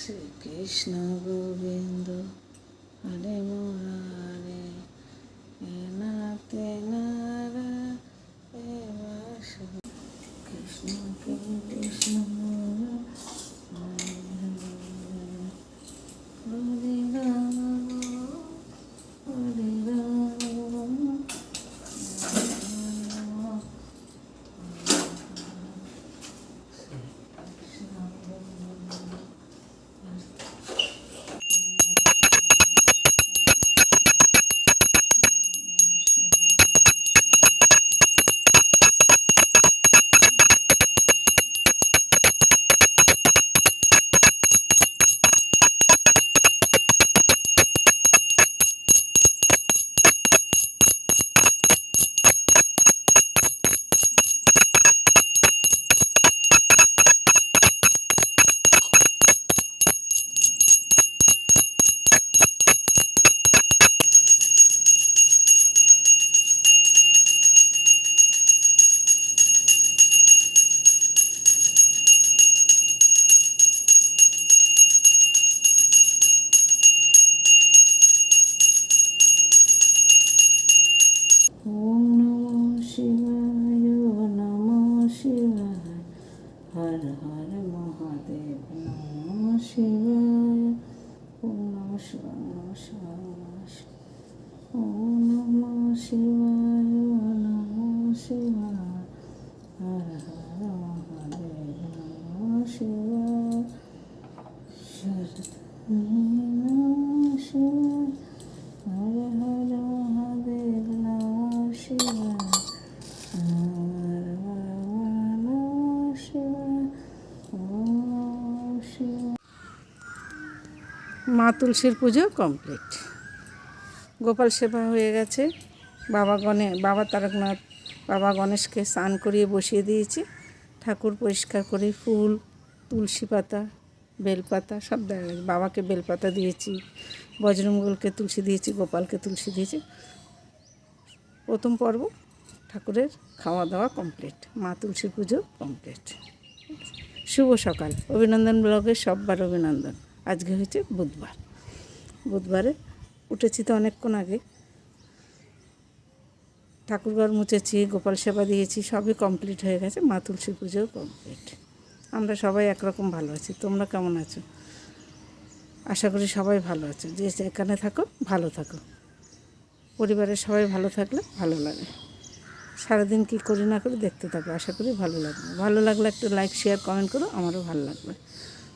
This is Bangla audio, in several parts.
শ্রীকৃষ্ণ গোবিন্দ হরে মুরারে নাতে নারা কৃষ্ণ কৃষ্ণ হরে রাম হরে রাম। ওম নমঃ শিবায় নমঃ শিবায় হর হর মহাদেব নমঃ শিবায়। ওম নমঃ শিবায় নমঃ শিবায় ওম নমঃ শিবায় নমঃ শিবায় হর হর মহাদেব নমঃ শিবায়। নমঃ শিবায় হর হর মহাদেব নমঃ শিবায় হর হর নমঃ শিবায় ওম নমঃ শিবায়। মা তুলসীর পুজো কমপ্লিট। গোপাল সেবা হয়ে গেছে। বাবা তারকনাথ বাবা গণেশকে স্নান করিয়ে বসিয়ে দিয়েছি। ঠাকুর পরিষ্কার করে ফুল তুলসী পাতা বেলপাতা সব দেওয়া গেছে। বাবাকে বেলপাতা দিয়েছি, বজরঙ্গলকে তুলসী দিয়েছি, গোপালকে তুলসী দিয়েছি। প্রথম পর্ব ঠাকুরের খাওয়া দাওয়া কমপ্লিট, মা তুলসীর পুজো কমপ্লিট। শুভ সকাল। অভিনন্দন ব্লগের সববার অভিনন্দন। আজকে হচ্ছে বুধবারে উঠেছি তো অনেকক্ষণ আগে। ঠাকুরঘর মুছেছি, গোপাল সেবা দিয়েছি, সবই কমপ্লিট হয়ে গেছে। মা তুলসীর পুজোও কমপ্লিট। আমরা সবাই একরকম ভালো আছি। তোমরা কেমন আছো? আশা করি সবাই ভালো আছো। যে যেখানে থাকো ভালো থাকো। পরিবারের সবাই ভালো থাকলে ভালো লাগে। সারাদিন কী করি না করি দেখতে থাকো, আশা করি ভালো লাগবে। ভালো লাগলে একটু লাইক শেয়ার কমেন্ট করো, আমারও ভালো লাগবে।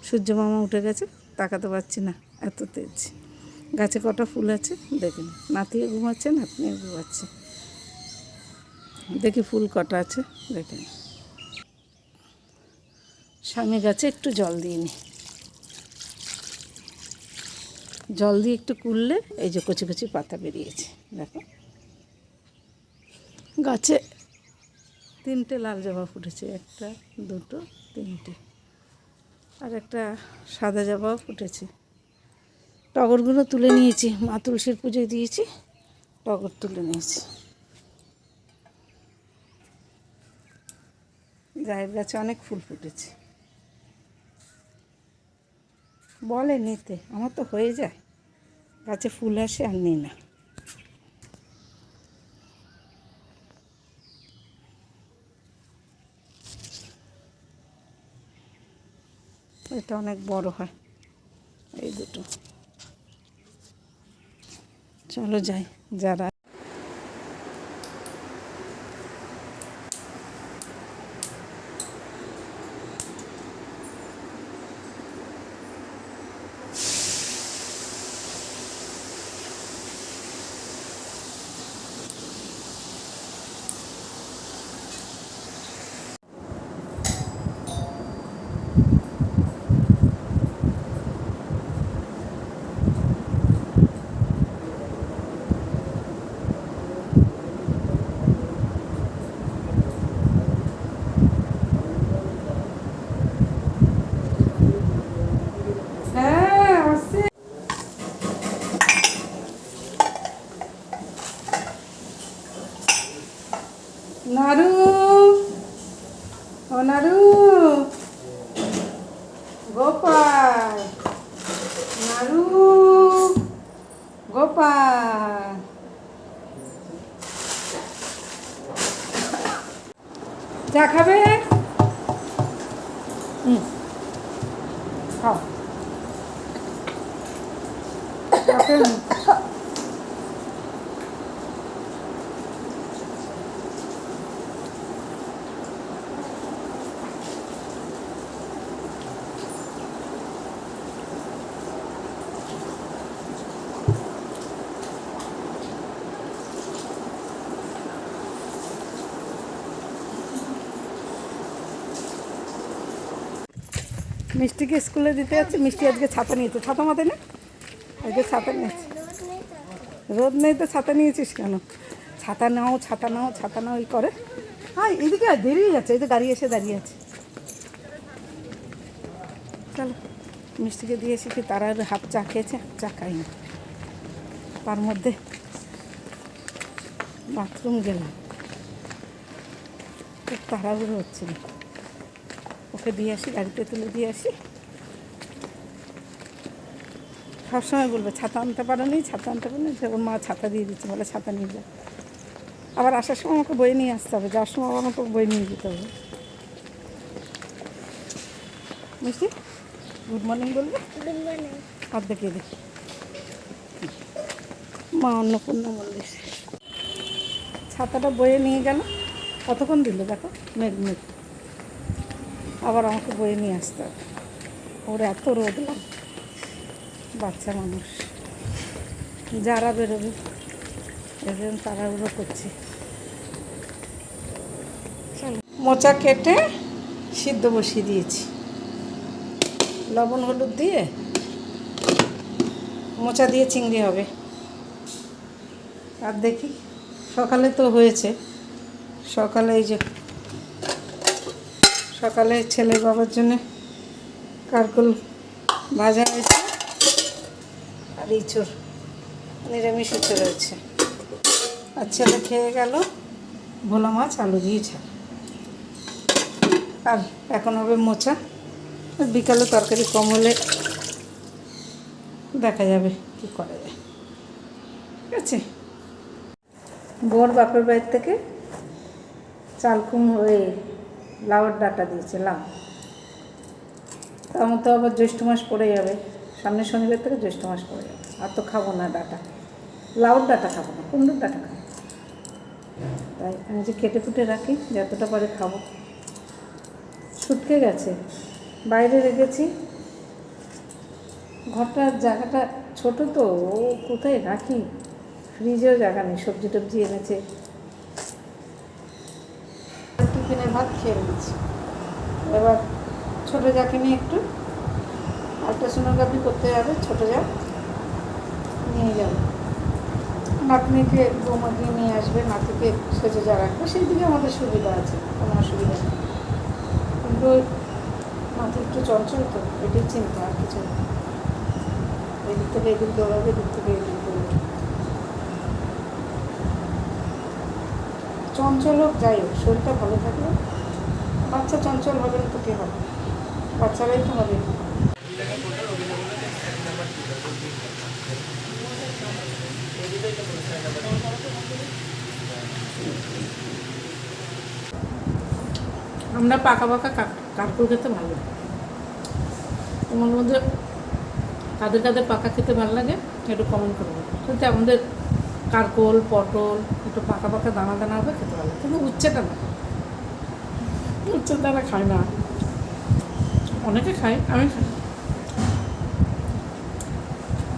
সূর্য মামা উঠে গেছে, তাকাতে পারছি না, এত তেজ। গাছে কটা ফুল আছে দেখুন। নাতিও ঘুমাচ্ছে, নাতনিও ঘুমাচ্ছে। দেখি ফুল কটা আছে দেখেন। স্বামী গাছে একটু জল দিইনি, জল দিয়ে একটু কুললে এই যে কচি কচি পাতা বেরিয়েছে দেখো। গাছে 3টে লাল জবা ফুটেছে, 1 2 3টে, আর একটা সাদা জবাও ফুটেছে। টগরগুলো তুলে নিয়েছি, মা তুলসীর পুজোয় দিয়েছি, টগর তুলে নিয়েছি। জায়ের গাছে অনেক ফুল ফুটেছে। বলে নিতে, আমার তো হয়ে যায়, গাছে ফুল আসে আর নিই না। এটা অনেক বড় হয়, এই দুটো। চলো যাই। যারা নারু, ও নারু, গোপাল নারু, গোপাল, চা খাবে? খাও। মিষ্টিকে স্কুলে দিতে যাচ্ছে। মিষ্টি আজকে ছাতা নিয়েছে। ছাতা মাথায় না, আজকে ছাতা নিয়েছে। রোদ নেই তো ছাতা নিয়েছিস কেন? ছাতা নাও, ছাতা নাও, ছাতা নাও, এই করে। হ্যাঁ, এদিকে দেরি হয়ে যাচ্ছে। এই তো গাড়ি এসে দাঁড়িয়ে আছে। চলো, মিষ্টিকে দিয়েছি। কি তারা হাফ চা খেয়েছে, চা খাইনি। তার মধ্যে বাথরুম গেলাম, খুব তাড়াহুড়ো হচ্ছিল। ওকে দিয়ে আসি, গাড়িতে তুলে দিয়ে আসি। সবসময় বলবে ছাতা আনতে পারো নি, ছাতা আনতে পারো নি। ওর মা ছাতা দিয়ে দিচ্ছে, বলে ছাতা নিয়ে যা। আবার আসার সময় আমাকে বই নিয়ে আসতে হবে, যাওয়ার সময় আমাকে বই নিয়ে যেতে হবে। মিষ্টি গুড মর্নিং বলবে, আর দেখিয়ে দেখি মা অন্নপূর্ণা মন্দির। ছাতাটা বয়ে নিয়ে গেল, কতক্ষণ দিল দেখো, মেঘ। আবার আমাকে বয়ে নিয়ে আসতে হবে। ওর এত রোদ লাগে, বাচ্চা মানুষ যারা বেরোবে এদের তাড়াহুড়ো করছে। মোচা কেটে সিদ্ধ বসিয়ে দিয়েছি, লবণ হলুদ দিয়ে। মোচা দিয়ে চিংড়ি হবে। আর দেখি, সকালে তো হয়েছে। সকালে এই যে সকালে ছেলের বাবার জন্যে কারকল ভাজা হয়েছে, আর ইঁচড়, নিরামিষ ইঁচড় রয়েছে। আর ছেলে খেয়ে গেল ভোলা মাছ আলু দিয়ে ছাড়। আর এখন হবে মোচা। বিকালে তরকারি কম হলে দেখা যাবে কি করা যায়। ঠিক আছে। বোর বাপের বাড়ির থেকে ওই লাউয়ের ডাঁটা দিয়েছে, লাউ। তার মতো আবার জ্যৈষ্ঠ মাস পড়ে যাবে, সামনের শনিবার থেকে জ্যৈষ্ঠ মাস পড়ে যাবে। আর তো খাবো না ডাঁটা, লাউর ডাঁটা খাবো না, কুমড়োর ডাঁটা খাবো। তাই আমি যে কেটে কুটে রাখি, যতটা পারে খাবো। ছুটকে গেছে, বাইরে রেখেছি। ঘরটার জায়গাটা ছোট তো, ও কোথায় রাখি, ফ্রিজেও জায়গা নেই। সবজি টবজি এনেছে। টিফিনের ভাত খেয়ে নিয়েছি। এবার ছোটো যাকে নিয়ে একটু আল্ট্রাসোনোগ্রাফি করতে যাবে, ছোটো যা নিয়ে যাবে। নাতনিকে বৌমাকে নিয়ে আসবে, নাতিকে সেজে যা রাখবে। সেই দিকে আমাদের সুবিধা আছে, কোনো অসুবিধা নেই। কিন্তু নাতি একটু চঞ্চল তো, এটাই চিন্তা, আর কিছু না। এদিক থেকে এদিক দৌড়াবে, এদিক থেকে এদিক দৌড়াবে। চঞ্চল হোক, যাই হোক, শরীরটা ভালো থাকবে। বাচ্চা চঞ্চল হবে না তো কে হবে? বাচ্চারাই তো হবে। আমরা পাকা পাকা কারকুল খেতে ভালো লাগে। তোমার মধ্যে কাদের কাদের পাকা খেতে ভালো লাগে একটু কমেন্ট করবো। কিন্তু আমাদের কারকোল, পটল একটু পাকা পাকা দানা দানা হবে, খেতে ভালো লাগে। কিন্তু উচ্ছেটা না, উচ্ছের দানা খায় না। অনেকে খায়, আমি খাই।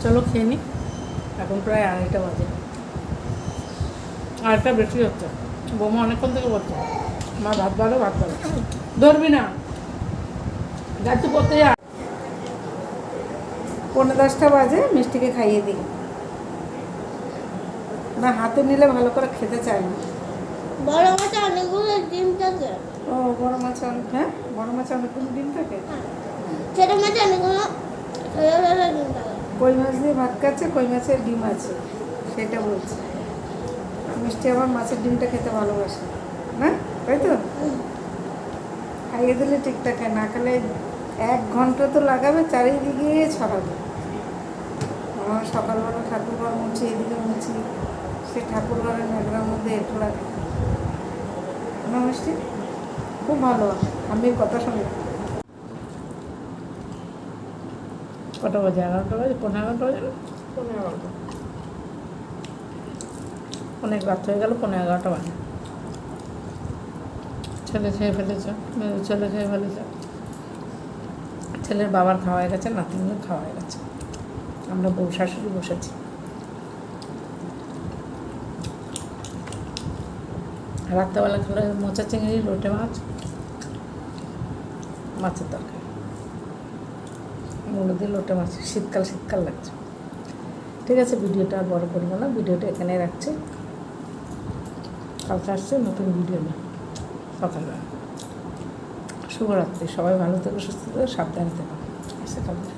চলো খেয়ে নিই। এখন প্রায় 2:30 বাজে, 2:30 বেশি হচ্ছে। বৌমা অনেকক্ষণ থেকে বলছে মা ভাত বাড়ো, ভাত বাড়ো। ধরবি না, গাছু করতে যা। 9:45 বাজে, মিষ্টিকে খাইয়ে দিই। না, হাতে নিলে ভালো করে খেতে চায় না। বড় মাছে অনেকগুলো ডিম থাকে। ও বড় মাছ, হ্যাঁ বড় মাছ অনেকগুলো ডিম থাকে। ছোট মাছে অনেকগুলো ডিম থাকে। কই মাছ দিয়ে ভাত খাচ্ছে, কই মাছের ডিম আছে, সেটা বলছে। মিষ্টি আবার মাছের ডিমটা খেতে ভালোবাসে না, তাই তো? খাইয়ে দিলে ঠিকঠাক, না খেলে 1 ঘন্টা তো লাগাবে, চারিদিকে ছড়াবে। আমার সকালবেলা ঠাকুর ঘর মুছি, এদিকে মুছি, সে ঠাকুর ঘরের ন্যাকড়ার মধ্যে একটু লাগে না মিষ্টি। খুব ভালো, আমি কথা শুনি। কটা বাজে? 11টা বাজে, 11:30 বাজে না? 11:30। অনেক রাত হয়ে গেল, 11:30 বাজে। ছেলে খেয়ে ফেলেছে, মেয়ের ছেলে খেয়ে ফেলেছে, ছেলের বাবার খাওয়া হয়ে গেছে, নাতিনের খাওয়া হয়ে গেছে, আমরা বউ শাশুড়ি বসেছি। রাত্রেবেলা খেলে মোচা চিংড়ি, লোটে মাছ, মাছের তরকারি, মূলো দিয়ে লোটে মাছ। শীতকাল শীতকাল লাগছে। ঠিক আছে, ভিডিওটা আর বড় করবো না, ভিডিওটা এখানে রাখছি। কালকে আসছে নতুন ভিডিও নিয়ে সকালবেলা। শুভরাত্রি, সবাই ভালো থেকো, সুস্থ থেকো, সাবধানে থেকো। আসছে কালকে।